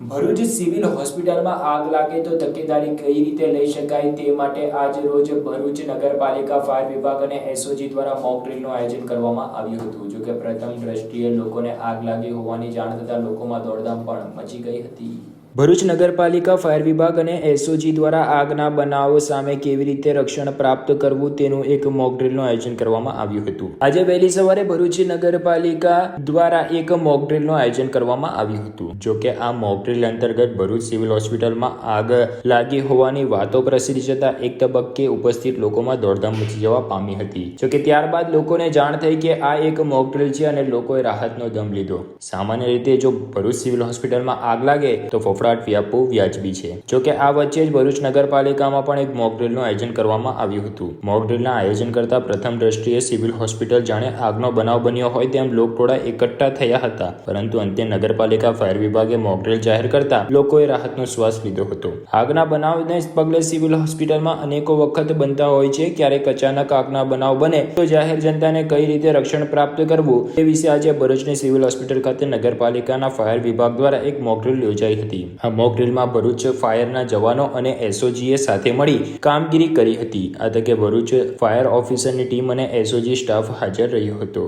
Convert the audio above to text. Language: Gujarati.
ભરૂચ સિવિલ હોસ્પિટલમાં આગ લાગે તો તકેદારી કઈ રીતે લઈ શકાય તે માટે આજ રોજ ભરૂચ નગરપાલિકા ફાયર વિભાગ અને એસઓજી દ્વારા મોક ડ્રીલનું આયોજન કરવામાં આવ્યું હતું। જો કે પ્રથમ દ્રષ્ટિએ લોકોને આગ લાગી હોવાની જાણ થતાં લોકોમાં દોડધામ પણ મચી ગઈ હતી। ભરૂચ નગરપાલિકા ફાયર વિભાગ અને એસઓજી દ્વારા આગના બનાવો સામે કેવી રીતે રક્ષણ પ્રાપ્ત કરવું તેનું એક મોક ડ્રીલનું આયોજન કરવામાં આવ્યું હતું। આજે વહેલી સવારે ભરૂચ નગરપાલિકા દ્વારા એક મોક ડ્રીલનું આયોજન કરવામાં આવ્યું હતું। જો કે આ મોક ડ્રીલ અંતર્ગત ભરૂચ સિવિલ હોસ્પિટલમાં આગ લાગી હોવાની વાતો પ્રસરી જતા એક તબક્કે ઉપસ્થિત લોકોમાં દોડધામ મચી જવા પામી હતી। જો કે ત્યારબાદ લોકોને જાણ થઈ કે આ એક મોક ડ્રીલ છે અને લોકોએ રાહતનો દમ લીધો। સામાન્ય રીતે જો ભરૂચ સિવિલ હોસ્પિટલમાં આગ લાગે તો ફફડાટ વ્યાપવું વ્યાજબી છે। જો કે આ વચ્ચે જ ભરૂચ નગરપાલિકામાં પણ એક મોક ડ્રીલનું આયોજન કરવામાં આવ્યું હતું। મોક ડ્રીલના આયોજન કરતા પ્રથમ દ્રષ્ટિએ સિવિલ હોસ્પિટલ જાણે આગનો બનાવ બન્યો હોય તેમ લોકટોળા એકઠા થયા હતા, પરંતુ અંતે નગરપાલિકા ફાયર વિભાગે મોક ડ્રીલ જાહેર કરતા લોકોએ રાહતનો શ્વાસ લીધો હતો। આગના બનાવને પગલે સિવિલ હોસ્પિટલમાં અનેકો વખત બનતા હોય છે। ક્યારેક અચાનક આગના બનાવ બને તો જાહેર જનતાને કઈ રીતે રક્ષણ પ્રાપ્ત કરવું તે વિશે આજે ભરૂચની સિવિલ હોસ્પિટલ ખાતે નગરપાલિકાના ફાયર વિભાગ દ્વારા એક મોક ડ્રીલ યોજાઈ હતી। આ મોક ડ્રીલમાં ભરૂચ ફાયરના જવાનો અને એસઓજીએ સાથે મળી કામગીરી કરી હતી। આ તકે ભરૂચ ફાયર ઓફિસરની ટીમ અને એસઓજી સ્ટાફ હાજર રહ્યો હતો।